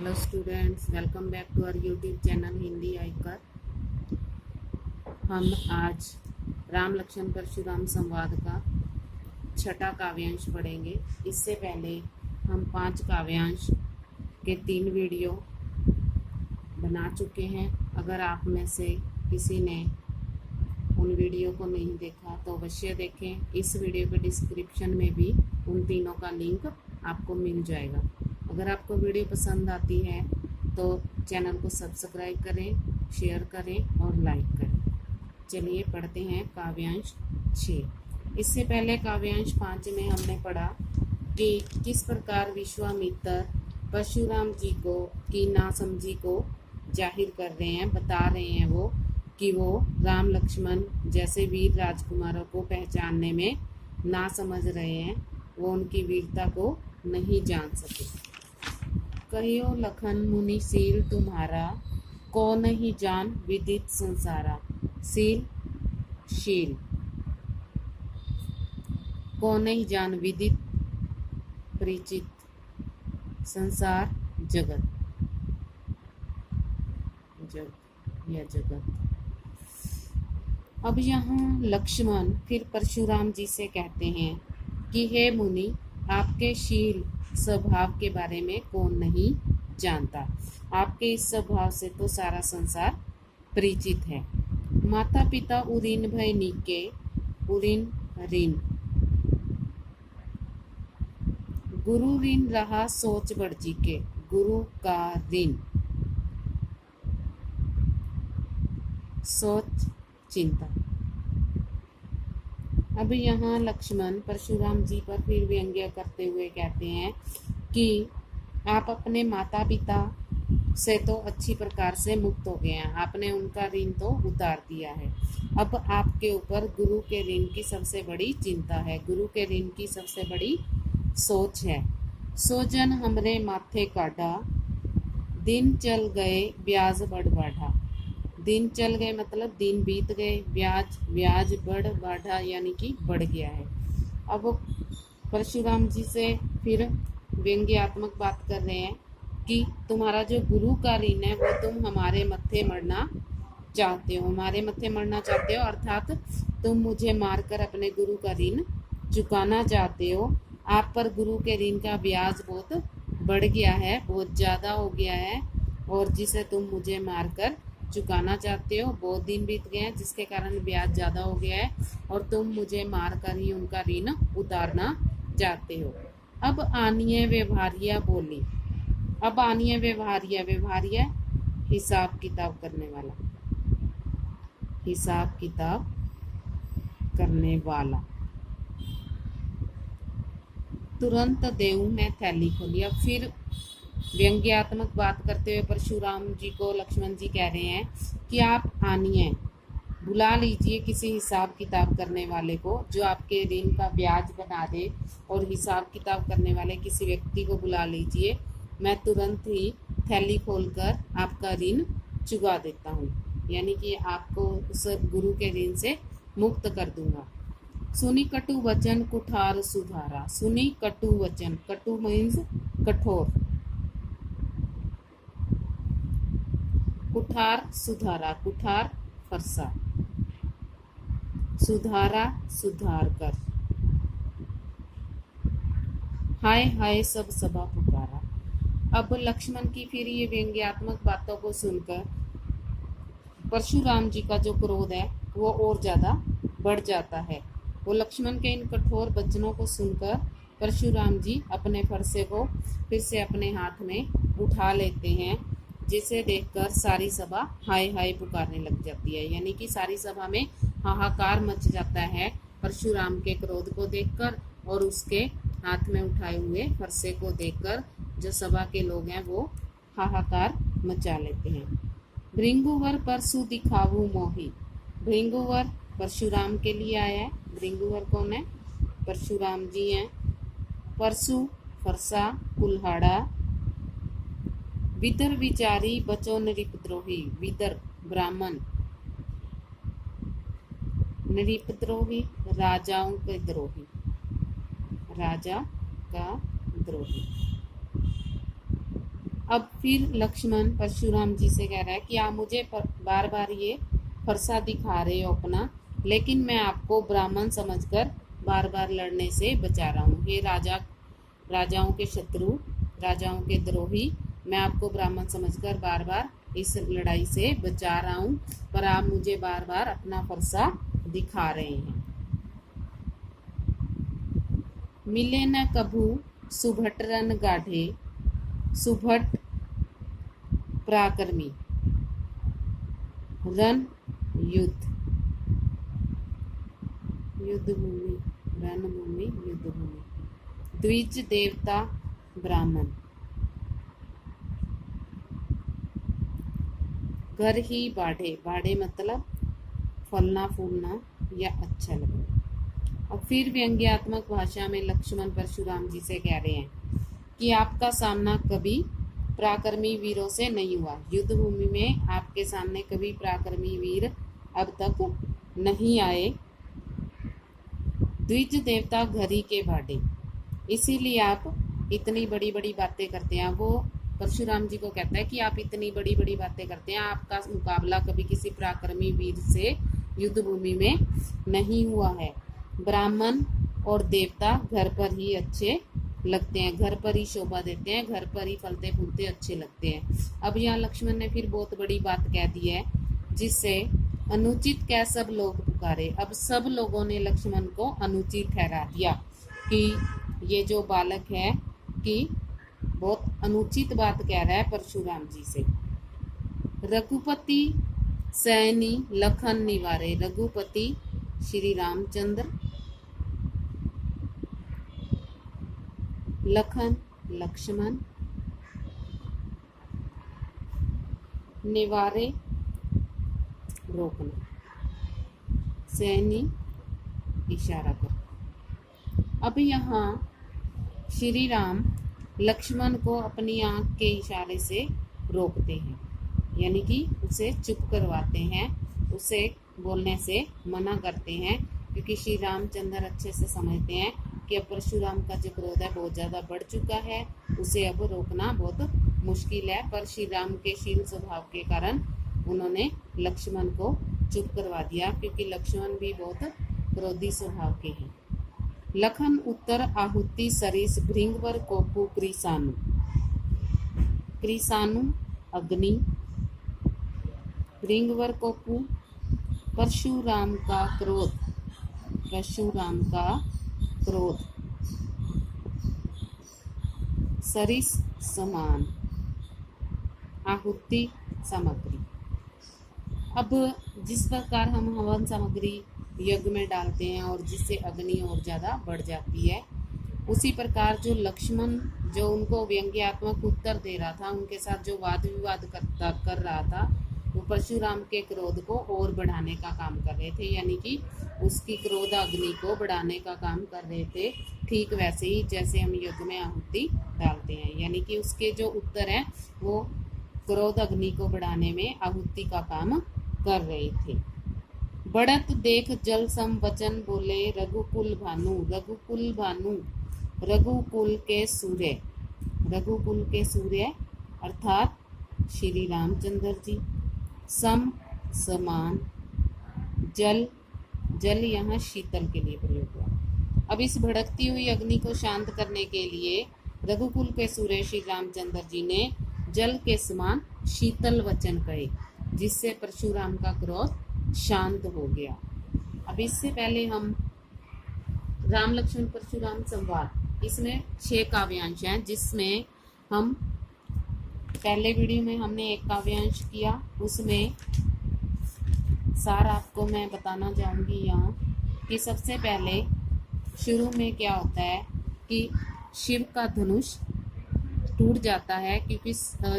Hello students, welcome back to our YouTube channel Hindi Aikar. हम आज राम लक्ष्मण परशुराम संवाद का छठा काव्यांश पढ़ेंगे। इससे पहले हम 5 काव्यांश के 3 वीडियो बना चुके हैं। अगर आप में से किसी ने उन वीडियो को नहीं देखा तो अवश्य देखें। इस वीडियो के डिस्क्रिप्शन में भी उन तीनों का लिंक आपको मिल जाएगा। अगर आपको वीडियो पसंद आती है तो चैनल को सब्सक्राइब करें, शेयर करें और लाइक करें। चलिए पढ़ते हैं काव्यांश 6। इससे पहले काव्यांश 5 में हमने पढ़ा कि किस प्रकार विश्वामित्र परशुराम जी को की नासमझी को जाहिर कर रहे हैं, बता रहे हैं वो कि वो राम लक्ष्मण जैसे वीर राजकुमारों को पहचानने में ना समझ रहे हैं, वो उनकी वीरता को नहीं जान सके। कहियो लखन मुनि सील तुम्हारा, को नहीं जान विदित संसारा। सील शील, को नहीं जान विदित परिचित, संसार जगत, जग या जगत। अब यहाँ लक्ष्मण फिर परशुराम जी से कहते हैं कि हे मुनि, आपके शील स्वभाव के बारे में कौन नहीं जानता। आपके इस स्वभाव से तो सारा संसार परिचित है। माता पिता उरीन भय नीके, उरीन ऋण, गुरु ऋण रहा सोच बढ़ जी के, गुरु का ऋण सोच चिंता। अब यहाँ लक्ष्मण परशुराम जी पर फिर व्यंग्य करते हुए कहते हैं कि आप अपने माता पिता से तो अच्छी प्रकार से मुक्त हो गए हैं, आपने उनका ऋण तो उतार दिया है। अब आपके ऊपर गुरु के ऋण की सबसे बड़ी चिंता है, गुरु के ऋण की सबसे बड़ी सोच है। सोजन हमरे माथे काढ़ा, दिन चल गए ब्याज बढ़ बढ़ा। दिन चल गए मतलब दिन बीत गए, ब्याज बढ़ बढ़ा यानी कि बढ़ गया है। अब परशुराम जी से फिर व्यंग्यात्मक बात कर रहे हैं कि तुम्हारा जो गुरु का ऋण है वो तुम हमारे मत्थे मरना चाहते हो, हमारे मत्थे मरना चाहते हो, अर्थात तुम मुझे मारकर अपने गुरु का ऋण चुकाना चाहते हो। आप पर गुरु के ऋण का ब्याज बहुत बढ़ गया है, बहुत ज़्यादा हो गया है, और जिसे तुम मुझे मारकर चुकाना चाहते हो। बहुत दिन बीत गए हैं जिसके कारण ब्याज ज़्यादा हो गया है और तुम मुझे मार कर ही उनका ऋण उतारना चाहते हो। अब आनिए व्यवहारिया बोली। अब आनिए व्यवहारिया, व्यवहारिया हिसाब किताब करने वाला, हिसाब किताब करने वाला। तुरंत देऊं मैं थैली खोली। अब फिर व्यंग्यात्मक बात करते हुए परशुराम जी को लक्ष्मण जी कह रहे हैं कि आप आनिए, बुला लीजिए किसी हिसाब किताब करने वाले को जो आपके ऋण का ब्याज बना दे, और हिसाब किताब करने वाले किसी व्यक्ति को बुला लीजिए। मैं तुरंत ही थैली खोलकर आपका ऋण चुका देता हूँ, यानी कि आपको उस गुरु के ऋण से मुक्त कर दूंगा। सुनी कटु वचन कुठार सुधारा। सुनी कटु वचन, कटु मीन्स कठोर, कुठार सुधारा, कुठार फरसा, सुधारा सुधार कर, हाय हाय सब सभा पुकारा। अब लक्ष्मण की फिर ये व्यंग्यात्मक बातों को सुनकर परशुराम जी का जो क्रोध है वो और ज़्यादा बढ़ जाता है। वो लक्ष्मण के इन कठोर वचनों को सुनकर परशुराम जी अपने फरसे को फिर से अपने हाथ में उठा लेते हैं, जिसे देखकर सारी सभा हाय हाय पुकारने लग जाती है, यानी कि सारी सभा में हाहाकार मच जाता है परशुराम के क्रोध को देखकर और उसके हाथ में उठाए हुए फरसे को देखकर जो सभा के लोग हैं वो हाहाकार मचा लेते हैं। भृंगुवर परसु दिखावू मोही। भृंगुवर परशुराम के लिए आया है। भृंगुवर कौन है? परशुराम जी हैं। परसु फरसा कुल्हाड़ा। विदर विचारी बचो नृपद्रोही। विदर ब्राह्मण, नृपद्रोही राजाओं के द्रोही, राजा का द्रोही। अब फिर लक्ष्मण परशुराम जी से कह रहा है कि आप मुझे बार बार ये फरसा दिखा रहे हो अपना, लेकिन मैं आपको ब्राह्मण समझकर बार बार लड़ने से बचा रहा हूँ। हे राजा, राजाओं के शत्रु, राजाओं के द्रोही, मैं आपको ब्राह्मण समझकर बार बार इस लड़ाई से बचा रहा हूँ, पर आप मुझे बार बार अपना फरसा दिखा रहे हैं। मिले न कभू सुभट रन गाढ़े, सुभट पराक्रमी रण युद्ध, युद्ध भूमि, रणभूमि, युद्ध भूमि, द्विज देवता ब्राह्मण, घर ही बाढ़े, बाढ़े मतलब फलना फूलना या अच्छा लगना। और फिर व्यंग्यात्मक भाषा में लक्ष्मण परशुराम जी से कह रहे हैं कि आपका सामना कभी पराक्रमी वीरों से नहीं हुआ, युद्ध भूमि में आपके सामने कभी पराक्रमी वीर अब तक नहीं आए। द्विज देवता घरी के बाढ़े, इसीलिए आप इतनी बड़ी बड़ी बातें करते हैं। वो परशुराम जी को कहता है कि आप इतनी बड़ी बड़ी बातें करते हैं, आपका मुकाबला कभी किसी पराक्रमी वीर से युद्ध भूमि में नहीं हुआ है। ब्राह्मण और देवता घर पर ही अच्छे लगते हैं, घर पर ही शोभा देते हैं, घर पर ही फलते फूलते अच्छे लगते हैं। अब यहाँ लक्ष्मण ने फिर बहुत बड़ी बात कह दी है, जिससे अनुचित कह सब लोग पुकारे। अब सब लोगों ने लक्ष्मण को अनुचित ठहरा दिया कि ये जो बालक है कि बहुत अनुचित बात कह रहा है परशुराम जी से। रघुपति सैनी लखन निवारे, रघुपति श्री रामचंद्र, लखन लक्ष्मण, निवारे रोकना, सैनी इशारा कर। अब यहाँ श्री राम लक्ष्मण को अपनी आंख के इशारे से रोकते हैं, यानी कि उसे चुप करवाते हैं, उसे बोलने से मना करते हैं, क्योंकि श्री रामचंद्र अच्छे से समझते हैं कि अब परशुराम का जो क्रोध है बहुत ज़्यादा बढ़ चुका है, उसे अब रोकना बहुत मुश्किल है। पर श्री राम के शील स्वभाव के कारण उन्होंने लक्ष्मण को चुप करवा दिया, क्योंकि लक्ष्मण भी बहुत क्रोधी स्वभाव के हैं। लखन उत्तर आहुति सरिस भृंगवर कोपु कृसानु, कृसानु अग्नि, भृंगवर कोपु परशुराम का क्रोध, परशुराम का क्रोध, सरिस समान, आहुति सामग्री। अब जिस प्रकार हम हवन सामग्री यज्ञ में डालते हैं और जिससे अग्नि और ज़्यादा बढ़ जाती है, उसी प्रकार जो लक्ष्मण जो उनको व्यंग्यात्मक उत्तर दे रहा था, उनके साथ जो वाद विवाद कर रहा था, वो परशुराम के क्रोध को और बढ़ाने का काम कर रहे थे, यानी कि उसकी क्रोध अग्नि को बढ़ाने का काम कर रहे थे। ठीक वैसे ही जैसे हम यज्ञ में आहुति डालते हैं, यानी कि उसके जो उत्तर हैं वो क्रोध अग्नि को बढ़ाने में आहुति का काम कर रहे थे। बढ़त देख जल सम वचन बोले रघुकुल भानु, रघुकुल भानु, रघुकुल के सूर्य, रघुकुल के सूर्य अर्थात श्री रामचंद्र जी। सम समान, जल, जल यहाँ शीतल के लिए प्रयोग हुआ। अब इस भड़कती हुई अग्नि को शांत करने के लिए रघुकुल के सूर्य श्री रामचंद्र जी ने जल के समान शीतल वचन कहे, जिससे परशुराम का क्रोध शांत हो गया। अब इससे पहले हम राम लक्ष्मण परशुराम संवाद, इसमें 6 काव्यांश हैं, जिसमें हम पहले वीडियो में हमने एक काव्यांश किया, उसमें सार आपको मैं बताना चाहूँगी यहाँ कि सबसे पहले शुरू में क्या होता है कि शिव का धनुष टूट जाता है, क्योंकि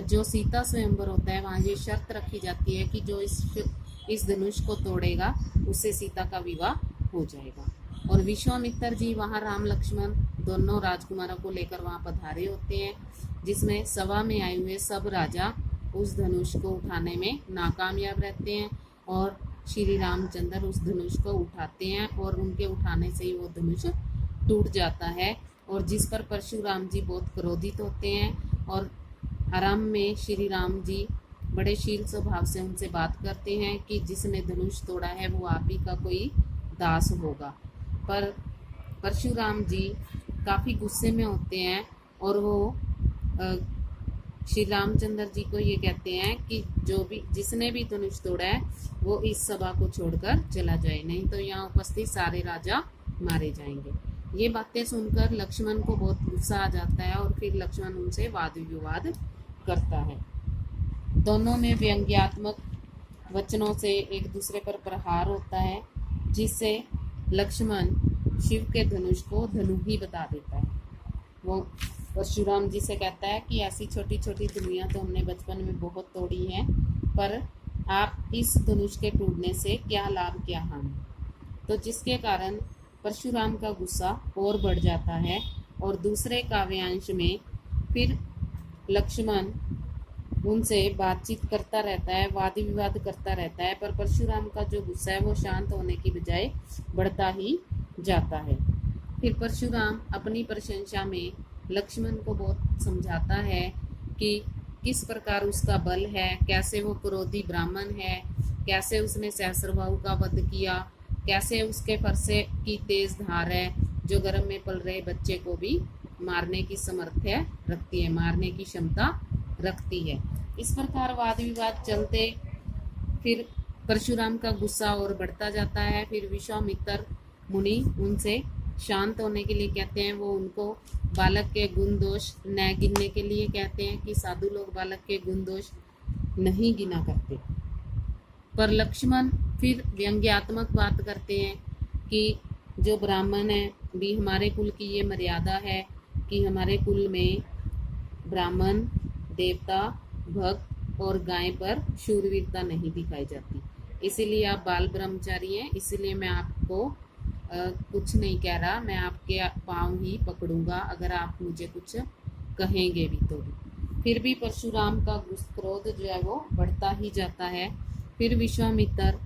जो सीता स्वयंवर होता है वहाँ ये शर्त रखी जाती है कि जो इस धनुष को तोड़ेगा उससे सीता का विवाह हो जाएगा। और विश्वामित्र जी वहाँ राम लक्ष्मण दोनों राजकुमारों को लेकर वहाँ पधारे होते हैं, जिसमें सभा में आए हुए सब राजा उस धनुष को उठाने में नाकामयाब रहते हैं और श्री रामचंद्र उस धनुष को उठाते हैं और उनके उठाने से ही वो धनुष टूट जाता है, और जिस पर परशुराम जी बहुत क्रोधित होते हैं और आराम में श्री राम जी बड़े शील स्वभाव से उनसे बात करते हैं कि जिसने धनुष तोड़ा है वो आप ही का कोई दास होगा। पर परशुराम जी काफ़ी गुस्से में होते हैं और वो श्री रामचंद्र जी को ये कहते हैं कि जिसने भी धनुष तोड़ा है वो इस सभा को छोड़कर चला जाए, नहीं तो यहाँ उपस्थित सारे राजा मारे जाएंगे। ये बातें सुनकर लक्ष्मण को बहुत गुस्सा आ जाता है और फिर लक्ष्मण उनसे वाद विवाद करता है। दोनों में व्यंग्यात्मक वचनों से एक दूसरे पर प्रहार होता है, जिससे लक्ष्मण शिव के धनुष को धनु ही बता देता है। वो परशुराम जी से कहता है कि ऐसी छोटी छोटी धनुइयाँ तो हमने बचपन में बहुत तोड़ी हैं, पर आप इस धनुष के टूटने से क्या लाभ क्या हानि। तो जिसके कारण परशुराम का गुस्सा और बढ़ जाता है और दूसरे काव्यांश में फिर लक्ष्मण उनसे बातचीत करता रहता है, वाद विवाद करता रहता है, पर परशुराम का जो गुस्सा है वो शांत होने की बजाय बढ़ता ही जाता है। फिर परशुराम अपनी प्रशंसा में लक्ष्मण को बहुत समझाता है कि किस प्रकार उसका बल है, कैसे वो क्रोधी ब्राह्मण है, कैसे उसने सहस्रबाहु का वध किया, कैसे उसके फरसे की तेज धार है जो गर्भ में पल रहे बच्चे को भी मारने की सामर्थ्य रखती है, मारने की क्षमता रखती है। इस प्रकार वाद विवाद चलते फिर परशुराम का गुस्सा और बढ़ता जाता है। फिर विश्वामित्र मुनि उनसे शांत होने के लिए कहते हैं। वो उनको बालक के गुण दोष न गिनने के लिए कहते हैं कि साधु लोग बालक के गुण दोष नहीं गिना करते। पर लक्ष्मण फिर व्यंग्यात्मक बात करते हैं कि जो ब्राह्मण है भी हमारे कुल की ये मर्यादा है कि हमारे कुल में ब्राह्मण, देवता, भक्त और गाय पर शूरवीरता नहीं दिखाई जाती, इसीलिए आप बाल ब्रह्मचारी हैं, इसीलिए मैं आपको कुछ नहीं कह रहा, मैं आपके पाँव ही पकड़ूंगा अगर आप मुझे कुछ कहेंगे भी तो भी। फिर भी परशुराम का क्रोध जो है वो बढ़ता ही जाता है। फिर विश्वामित्र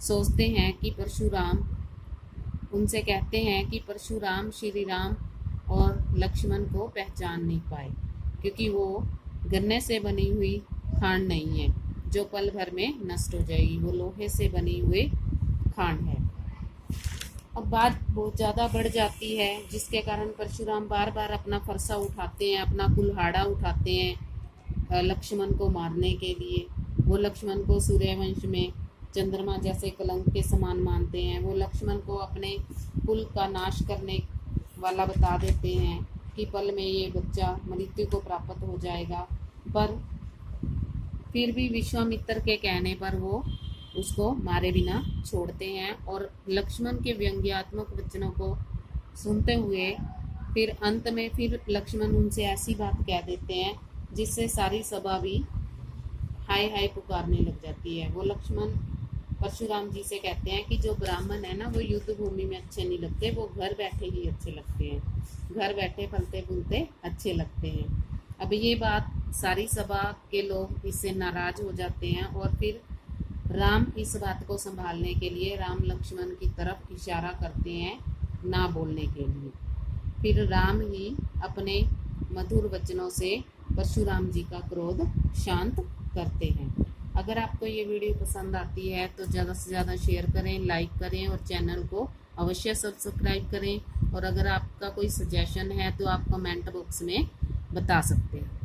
सोचते हैं कि परशुराम उनसे कहते हैं कि परशुराम श्री राम और लक्ष्मण को पहचान नहीं पाए क्योंकि वो गन्ने से बनी हुई खांड नहीं है जो पल भर में नष्ट हो जाएगी, वो लोहे से बनी हुई खांड है। अब बात बहुत ज़्यादा बढ़ जाती है जिसके कारण परशुराम बार बार अपना फरसा उठाते हैं, अपना कुल्हाड़ा उठाते हैं लक्ष्मण को मारने के लिए। वो लक्ष्मण को सूर्यवंश में चंद्रमा जैसे कलंक के समान मानते हैं। वो लक्ष्मण को अपने कुल का नाश करने वाला बता देते हैं कि पल में ये बच्चा मृत्यु को प्राप्त हो जाएगा। पर फिर भी विश्वामित्र के कहने पर वो उसको मारे बिना छोड़ते हैं और लक्ष्मण के व्यंग्यात्मक वचनों को सुनते हुए फिर अंत में फिर लक्ष्मण उनसे ऐसी बात कह देते हैं जिससे सारी सभा भी हाय हाय पुकारने लग जाती है। वो लक्ष्मण परशुराम जी से कहते हैं कि जो ब्राह्मण है ना वो युद्ध भूमि में अच्छे नहीं लगते, वो घर बैठे ही अच्छे लगते हैं, घर बैठे फलते फूलते अच्छे लगते हैं। अब ये बात सारी सभा के लोग इससे नाराज हो जाते हैं और फिर राम इस बात को संभालने के लिए राम लक्ष्मण की तरफ इशारा करते हैं ना बोलने के लिए। फिर राम ही अपने मधुर वचनों से परशुराम जी का क्रोध शांत करते हैं। अगर आपको ये वीडियो पसंद आती है तो ज़्यादा से ज़्यादा शेयर करें, लाइक करें और चैनल को अवश्य सब्सक्राइब करें। और अगर आपका कोई सजेशन है तो आप कमेंट बॉक्स में बता सकते हैं।